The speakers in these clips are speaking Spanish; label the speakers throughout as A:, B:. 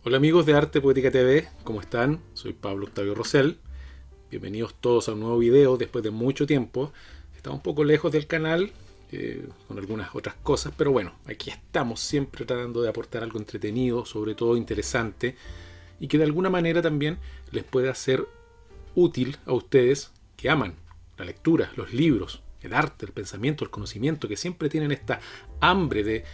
A: Hola amigos de Arte Poética TV, ¿cómo están? Soy Pablo Octavio Rosell. Bienvenidos todos a un nuevo video después de mucho tiempo. Estaba un poco lejos del canal con algunas otras cosas, pero bueno, aquí estamos siempre tratando de aportar algo entretenido, sobre todo interesante, y que de alguna manera también les pueda ser útil a ustedes que aman la lectura, los libros, el arte, el pensamiento, el conocimiento, que siempre tienen esta hambre de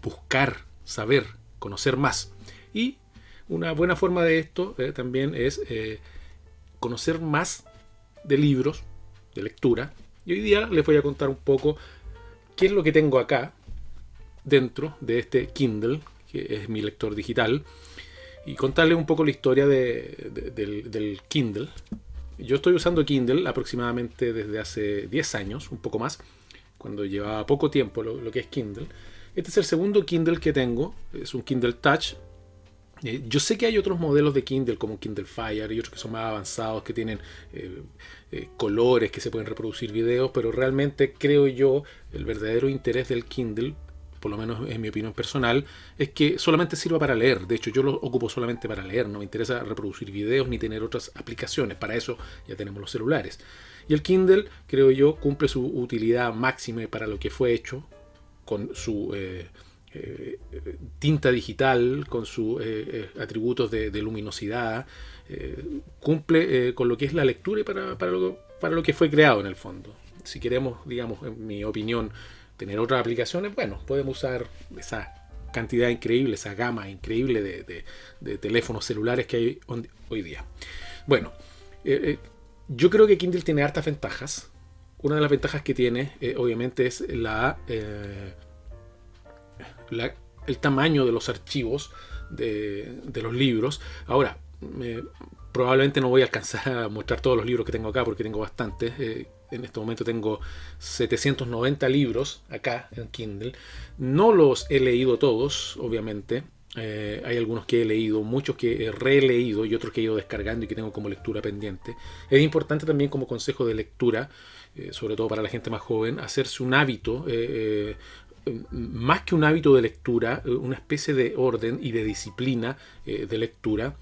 A: buscar, saber, conocer más. Y una buena forma de esto también es conocer más de libros, de lectura. Y hoy día les voy a contar un poco qué es lo que tengo acá dentro de este Kindle, que es mi lector digital, y contarles un poco la historia del Kindle. Yo estoy usando Kindle aproximadamente desde hace 10 años, un poco más, cuando llevaba poco tiempo lo que es Kindle. Este es el segundo Kindle que tengo, es un Kindle Touch. Yo sé que hay otros modelos de Kindle como Kindle Fire y otros que son más avanzados, que tienen colores, que se pueden reproducir videos, pero realmente creo yo el verdadero interés del Kindle, por lo menos en mi opinión personal, es que solamente sirva para leer. De hecho, yo lo ocupo solamente para leer, no me interesa reproducir videos ni tener otras aplicaciones. Para eso ya tenemos los celulares. Y el Kindle, creo yo, cumple su utilidad máxima para lo que fue hecho, con su tinta digital, con sus atributos de luminosidad, cumple con lo que es la lectura y para lo que fue creado en el fondo. Si queremos, digamos, en mi opinión, tener otras aplicaciones, bueno, podemos usar esa cantidad increíble, esa gama increíble de teléfonos celulares que hay hoy día. Bueno, yo creo que Kindle tiene hartas ventajas. Una de las ventajas que tiene, obviamente, es el tamaño de los archivos de los libros. Ahora, probablemente no voy a alcanzar a mostrar todos los libros que tengo acá porque tengo bastantes. En este momento tengo 790 libros acá en Kindle. No los he leído todos, obviamente. Hay algunos que he leído, muchos que he releído y otros que he ido descargando y que tengo como lectura pendiente. Es importante también como consejo de lectura, sobre todo para la gente más joven, hacerse un hábito, más que un hábito de lectura, una especie de orden y de disciplina de lectura,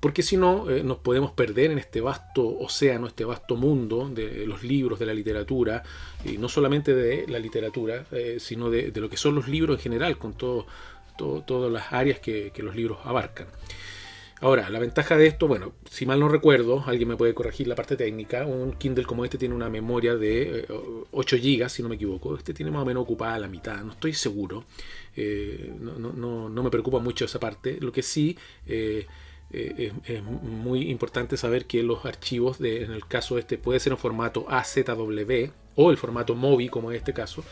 A: porque si no nos podemos perder en este vasto océano, este vasto mundo de los libros, de la literatura, y no solamente de la literatura, sino de lo que son los libros en general, con todas las áreas que los libros abarcan. Ahora, la ventaja de esto, bueno, si mal no recuerdo, alguien me puede corregir la parte técnica, un Kindle como este tiene una memoria de 8 GB, si no me equivoco. Este tiene más o menos ocupada la mitad, no estoy seguro. No me preocupa mucho esa parte. Lo que sí es muy importante saber que los archivos, en el caso este, puede ser en formato AZW o el formato MOBI, como en este caso,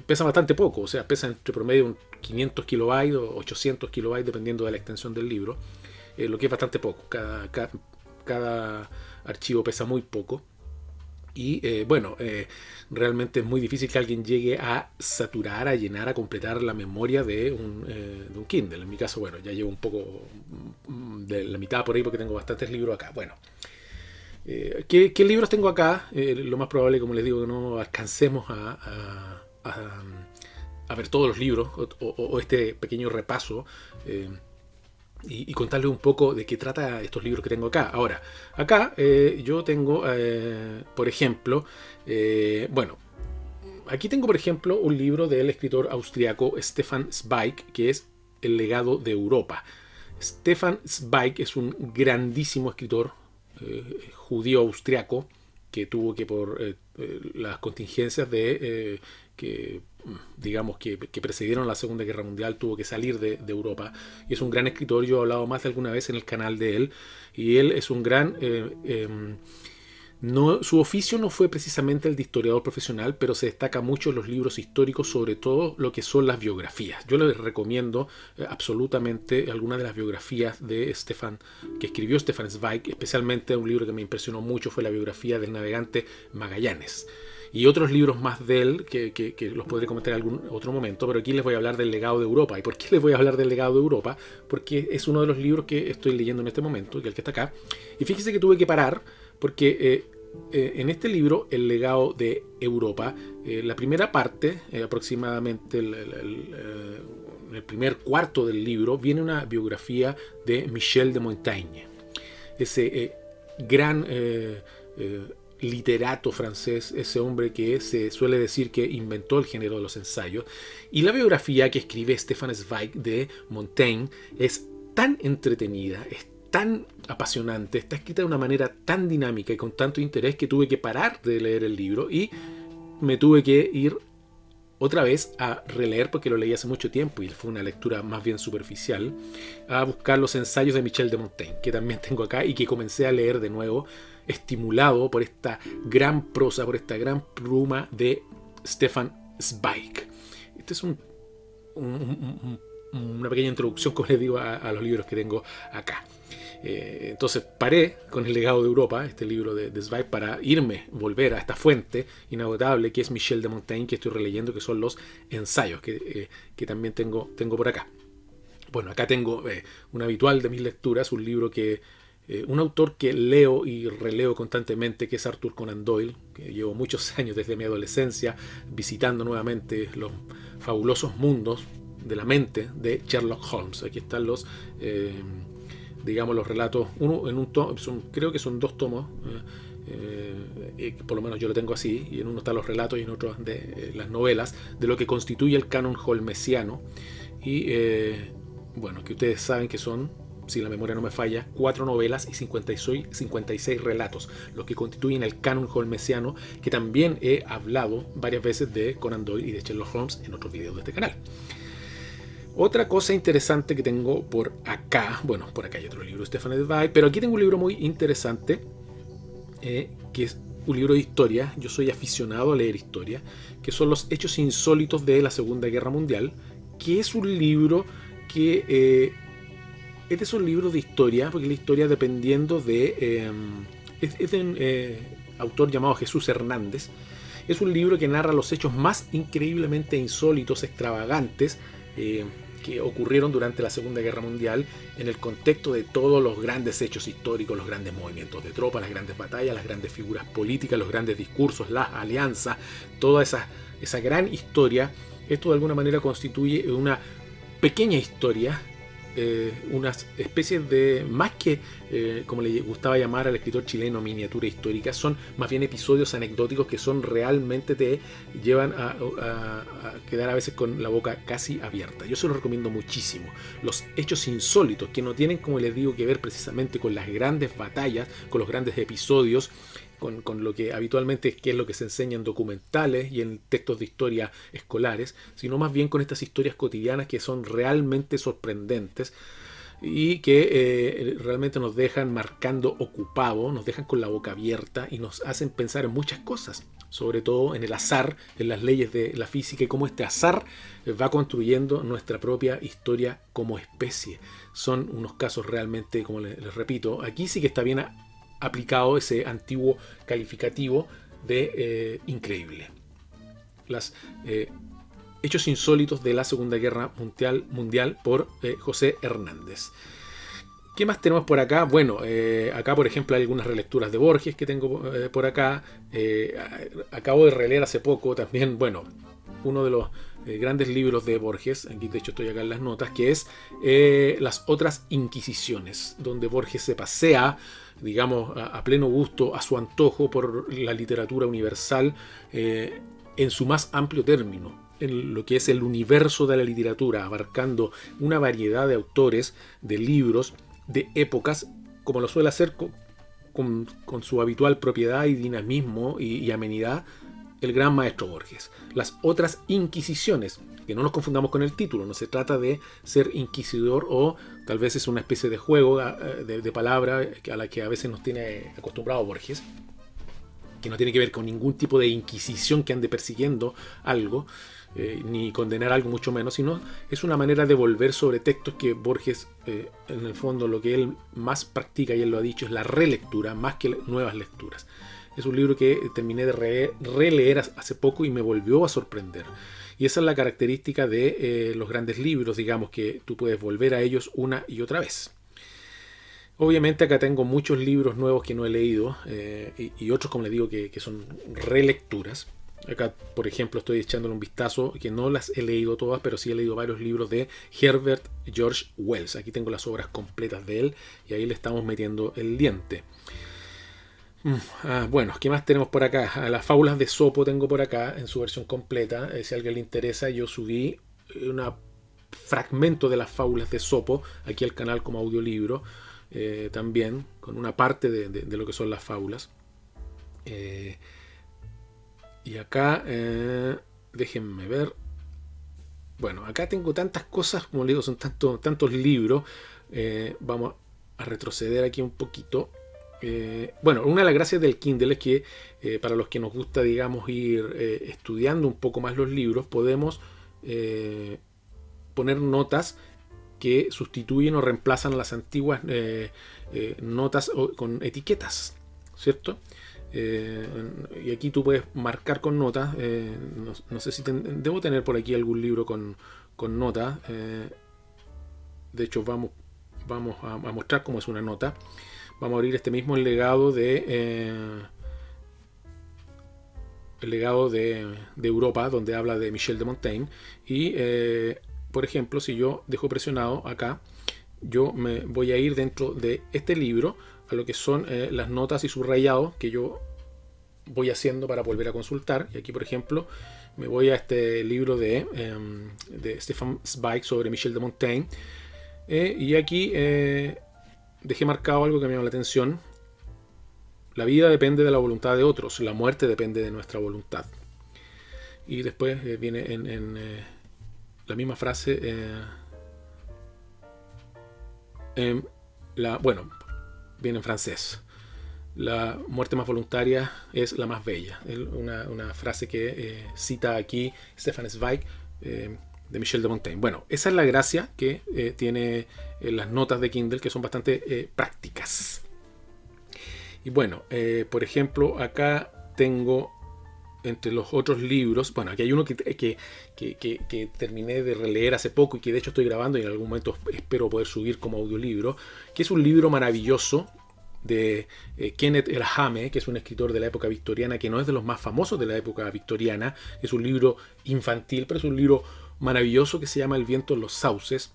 A: pesan bastante poco. O sea, pesan entre promedio un 500 kilobytes o 800 kilobytes, dependiendo de la extensión del libro. Lo que es bastante poco. Cada archivo pesa muy poco. Y realmente es muy difícil que alguien llegue a saturar, a llenar, a completar la memoria de un Kindle. En mi caso, bueno, ya llevo un poco de la mitad por ahí porque tengo bastantes libros acá. Bueno, ¿qué libros tengo acá? Lo más probable, como les digo, que no alcancemos a ver todos los libros o este pequeño repaso. Y contarles un poco de qué trata estos libros que tengo acá. Ahora, acá yo tengo, por ejemplo, aquí tengo, por ejemplo, un libro del escritor austriaco Stefan Zweig, que es El legado de Europa. Stefan Zweig es un grandísimo escritor judío austriaco que tuvo que por las contingencias que digamos que precedieron la Segunda Guerra Mundial, tuvo que salir de Europa, y es un gran escritor. Yo he hablado más de alguna vez en el canal de él, y él es un gran su oficio no fue precisamente el de historiador profesional, pero se destaca mucho en los libros históricos, sobre todo lo que son las biografías. Yo les recomiendo absolutamente algunas de las biografías de que escribió Stefan Zweig. Especialmente un libro que me impresionó mucho fue la biografía del navegante Magallanes. Y otros libros más de él que los podré comentar en algún otro momento, pero aquí les voy a hablar del legado de Europa. ¿Y por qué les voy a hablar del legado de Europa? Porque es uno de los libros que estoy leyendo en este momento, que es el que está acá. Y fíjense que tuve que parar porque en este libro, El legado de Europa, la primera parte, aproximadamente el primer cuarto del libro viene una biografía de Michel de Montaigne, ese gran literato francés, ese hombre que se suele decir que inventó el género de los ensayos. Y la biografía que escribe Stefan Zweig de Montaigne es tan entretenida, es tan apasionante, está escrita de una manera tan dinámica y con tanto interés que tuve que parar de leer el libro y me tuve que ir otra vez a releer, porque lo leí hace mucho tiempo y fue una lectura más bien superficial, a buscar los ensayos de Michel de Montaigne, que también tengo acá y que comencé a leer de nuevo, estimulado por esta gran prosa, por esta gran pluma de Stefan Zweig. Este es una pequeña introducción, como les digo, a los libros que tengo acá. Entonces paré con El legado de Europa, este libro de Zweig, para volver a esta fuente inagotable que es Michel de Montaigne, que estoy releyendo, que son los ensayos que también tengo por acá. Bueno, acá tengo un habitual de mis lecturas, un libro un autor que leo y releo constantemente, que es Arthur Conan Doyle, que llevo muchos años desde mi adolescencia visitando nuevamente los fabulosos mundos de la mente de Sherlock Holmes. Aquí están los relatos, uno en un tomo, creo que son 2 tomos, por lo menos yo lo tengo así, y en uno están los relatos y en otro de las novelas, de lo que constituye el canon holmesiano, y que ustedes saben que son, si la memoria no me falla, 4 novelas y 56 relatos, los que constituyen el canon holmesiano, que también he hablado varias veces de Conan Doyle y de Sherlock Holmes en otros videos de este canal. Otra cosa interesante que tengo por acá, por acá hay otro libro de Stefan Zweig, pero aquí tengo un libro muy interesante, que es un libro de historia. Yo soy aficionado a leer historia, que son los hechos insólitos de la Segunda Guerra Mundial, que es un libro que es de esos libros de historia, porque la historia, dependiendo de es de un autor llamado Jesús Hernández. Es un libro que narra los hechos más increíblemente insólitos, extravagantes, que ocurrieron durante la Segunda Guerra Mundial, en el contexto de todos los grandes hechos históricos, los grandes movimientos de tropas, las grandes batallas, las grandes figuras políticas, los grandes discursos, las alianzas, toda esa gran historia. Esto de alguna manera constituye una pequeña historia, unas especies de, más que como le gustaba llamar al escritor chileno, miniatura histórica, son más bien episodios anecdóticos que son realmente te llevan a quedar a veces con la boca casi abierta. Yo se los recomiendo muchísimo. Los hechos insólitos, que no tienen, como les digo, que ver precisamente con las grandes batallas, con los grandes episodios, con lo que habitualmente es lo que se enseña en documentales y en textos de historia escolares, sino más bien con estas historias cotidianas que son realmente sorprendentes y que realmente nos dejan marcando ocupado, nos dejan con la boca abierta y nos hacen pensar en muchas cosas, sobre todo en el azar, en las leyes de la física y cómo este azar va construyendo nuestra propia historia como especie. Son unos casos realmente, como les repito, aquí sí que está bien aplicado ese antiguo calificativo de increíble. Los hechos insólitos de la Segunda Guerra Mundial por José Hernández. ¿Qué más tenemos por acá? Acá por ejemplo hay algunas relecturas de Borges que tengo por acá. Acabo de releer hace poco también, uno de los grandes libros de Borges, aquí de hecho estoy acá en las notas, que es Las otras Inquisiciones, donde Borges se pasea, digamos, a pleno gusto, a su antojo, por la literatura universal en su más amplio término, en lo que es el universo de la literatura, abarcando una variedad de autores, de libros, de épocas, como lo suele hacer con su habitual propiedad y dinamismo y amenidad el gran maestro Borges. Las otras Inquisiciones, que no nos confundamos con el título, no se trata de ser inquisidor, o tal vez es una especie de juego de palabra a la que a veces nos tiene acostumbrado Borges, que no tiene que ver con ningún tipo de inquisición que ande persiguiendo algo, ni condenar algo, mucho menos, sino es una manera de volver sobre textos que Borges, en el fondo, lo que él más practica, y él lo ha dicho, es la relectura más que nuevas lecturas. Es un libro que terminé de releer hace poco y me volvió a sorprender. Y esa es la característica de los grandes libros, digamos, que tú puedes volver a ellos una y otra vez. Obviamente acá tengo muchos libros nuevos que no he leído y otros, como les digo, que son relecturas. Acá, por ejemplo, estoy echándole un vistazo, que no las he leído todas, pero sí he leído varios libros de Herbert George Wells. Aquí tengo las obras completas de él y ahí le estamos metiendo el diente. Bueno, ¿qué más tenemos por acá? Las fábulas de Sopo tengo por acá en su versión completa. Si a alguien le interesa, yo subí un fragmento de las fábulas de Sopo aquí al canal como audiolibro, también con una parte de lo que son las fábulas. Y acá, déjenme ver. Bueno, acá tengo tantas cosas, como les digo, son tantos libros. Vamos a retroceder aquí un poquito. Bueno, una de las gracias del Kindle es que para los que nos gusta, digamos, ir estudiando un poco más los libros, podemos poner notas que sustituyen o reemplazan las antiguas notas con etiquetas, ¿cierto? Y aquí tú puedes marcar con notas. No sé si debo tener por aquí algún libro con notas. De hecho, vamos a mostrar cómo es una nota. Vamos a abrir este mismo legado de Europa, donde habla de Michel de Montaigne. Y, por ejemplo, si yo dejo presionado acá, yo me voy a ir dentro de este libro a lo que son las notas y subrayados que yo voy haciendo para volver a consultar. Y aquí, por ejemplo, me voy a este libro de Stefan Zweig sobre Michel de Montaigne. Y aquí dejé marcado algo que me llama la atención. La vida depende de la voluntad de otros, la muerte depende de nuestra voluntad. Y después viene en la misma frase, bueno, viene en francés. La muerte más voluntaria es la más bella. Una frase que cita aquí Stefan Zweig, de Michel de Montaigne. Bueno, esa es la gracia que tiene las notas de Kindle, que son bastante prácticas. Y bueno, por ejemplo, acá tengo entre los otros libros, bueno, aquí hay uno que terminé de releer hace poco y que de hecho estoy grabando y en algún momento espero poder subir como audiolibro, que es un libro maravilloso de Kenneth Erhame, que es un escritor de la época victoriana, que no es de los más famosos de la época victoriana. Es un libro infantil, pero es un libro maravilloso que se llama El viento en los sauces,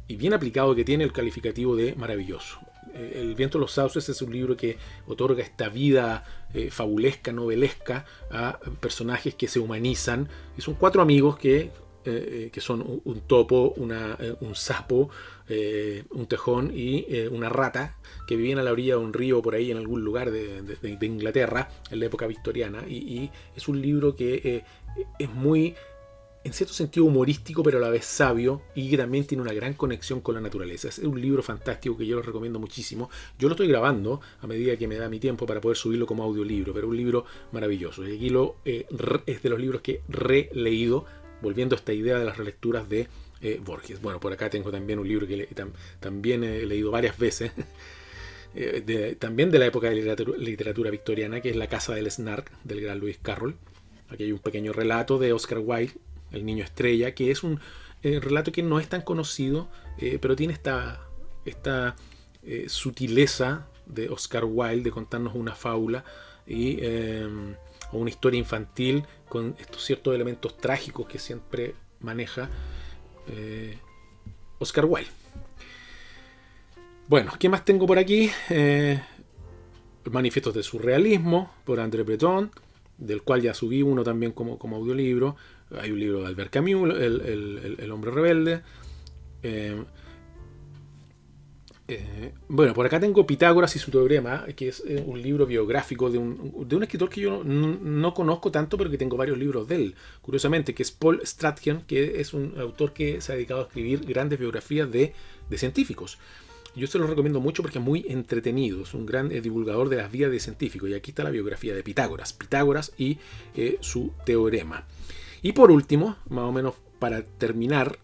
A: y bien aplicado, que tiene el calificativo de maravilloso. El viento en los sauces es un libro que otorga esta vida fabulesca, novelesca a personajes que se humanizan, y son 4 amigos que son un topo, un sapo, un tejón y una rata, que vivían a la orilla de un río por ahí en algún lugar de Inglaterra en la época victoriana. Y es un libro que es muy, en cierto sentido, humorístico, pero a la vez sabio, y que también tiene una gran conexión con la naturaleza. Es un libro fantástico que yo lo recomiendo muchísimo. Yo lo estoy grabando a medida que me da mi tiempo para poder subirlo como audiolibro, pero un libro maravilloso. Y aquí es de los libros que he releído, volviendo a esta idea de las relecturas de Borges. Bueno, por acá tengo también un libro que también he leído varias veces, también de la época de literatura victoriana, que es La casa del Snark, del gran Lewis Carroll. Aquí hay un pequeño relato de Oscar Wilde, El niño estrella, que es un relato que no es tan conocido, pero tiene esta sutileza de Oscar Wilde de contarnos una fábula o una historia infantil con estos ciertos elementos trágicos que siempre maneja Oscar Wilde. Bueno, ¿qué más tengo por aquí? Manifiestos de surrealismo por André Breton, del cual ya subí uno también como audiolibro. Hay un libro de Albert Camus, el hombre rebelde. Bueno, por acá tengo Pitágoras y su teorema, que es un libro biográfico de un escritor que yo no conozco tanto, pero que tengo varios libros de él, curiosamente, que es Paul Stratton, que es un autor que se ha dedicado a escribir grandes biografías de científicos. Yo se lo recomiendo mucho porque es muy entretenido, es un gran divulgador de las vidas de científicos. Y aquí está la biografía de Pitágoras y su teorema. Y por último, más o menos para terminar,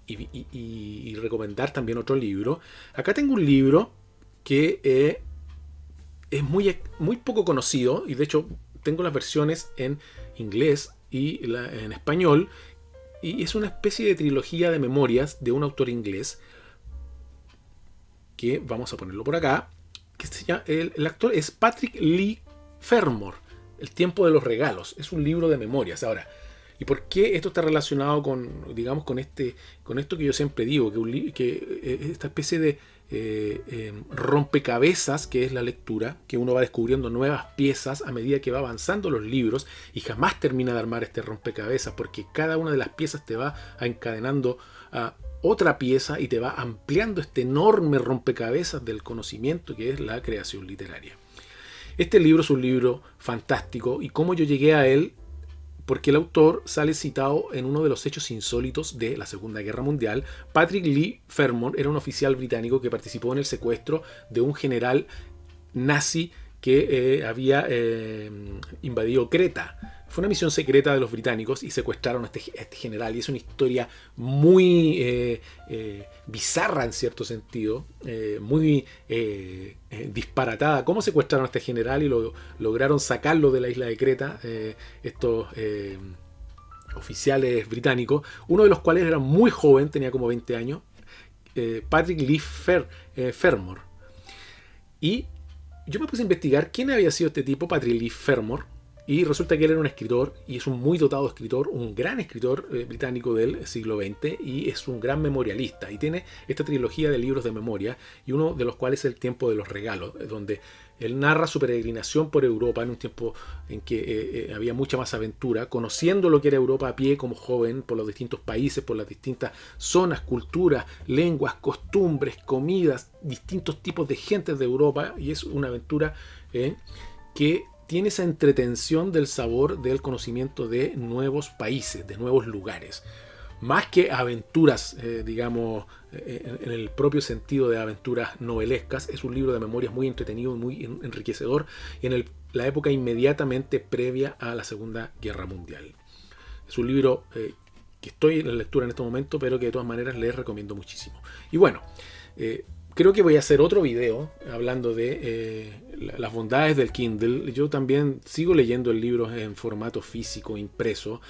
A: y recomendar también otro libro. Acá tengo un libro que es muy poco conocido, y de hecho tengo las versiones en inglés y en español, y es una especie de trilogía de memorias de un autor inglés que vamos a ponerlo por acá, que se llama, el actor es Patrick Leigh Fermor. El tiempo de los regalos. Es un libro de memorias. Ahora, ¿y por qué esto está relacionado con, digamos, con esto que yo siempre digo, que esta especie de rompecabezas que es la lectura, que uno va descubriendo nuevas piezas a medida que va avanzando los libros y jamás termina de armar este rompecabezas, porque cada una de las piezas te va encadenando a otra pieza y te va ampliando este enorme rompecabezas del conocimiento que es la creación literaria. Este libro es un libro fantástico, y cómo yo llegué a él, porque el autor sale citado en uno de los hechos insólitos de la Segunda Guerra Mundial. Patrick Leigh Fermor era un oficial británico que participó en el secuestro de un general nazi que había invadido Creta. Fue una misión secreta de los británicos y secuestraron a este general. Y es una historia muy bizarra en cierto sentido, muy disparatada. ¿Cómo secuestraron a este general y lograron sacarlo de la isla de Creta? Estos oficiales británicos, uno de los cuales era muy joven, tenía como 20 años, Patrick Leigh Fermor. Y yo me puse a investigar quién había sido este tipo, Patrick Leigh Fermor, y resulta que él era un escritor, y es un muy dotado escritor, un gran escritor británico del siglo XX, y es un gran memorialista, y tiene esta trilogía de libros de memoria, y uno de los cuales es El tiempo de los regalos, donde él narra su peregrinación por Europa en un tiempo en que había mucha más aventura, conociendo lo que era Europa a pie como joven, por los distintos países, por las distintas zonas, culturas, lenguas, costumbres, comidas, distintos tipos de gentes de Europa, y es una aventura que tiene esa entretención del sabor del conocimiento de nuevos países, de nuevos lugares. Más que aventuras, digamos, en el propio sentido de aventuras novelescas, es un libro de memorias muy entretenido y muy enriquecedor en la época inmediatamente previa a la Segunda Guerra Mundial. Es un libro que estoy en la lectura en este momento, pero que de todas maneras les recomiendo muchísimo. Y bueno, creo que voy a hacer otro video hablando de las bondades del Kindle. Yo también sigo leyendo el libro en formato físico, impreso,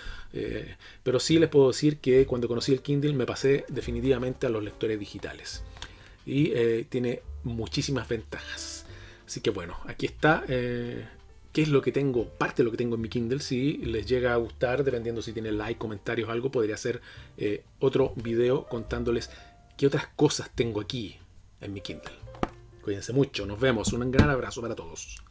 A: pero sí les puedo decir que cuando conocí el Kindle me pasé definitivamente a los lectores digitales. Y tiene muchísimas ventajas. Así que bueno, aquí está qué es lo que tengo, parte de lo que tengo en mi Kindle. Si les llega a gustar, dependiendo si tienen like, comentarios, algo, podría hacer otro video contándoles qué otras cosas tengo aquí en mi Kindle. Cuídense mucho, nos vemos, un gran abrazo para todos.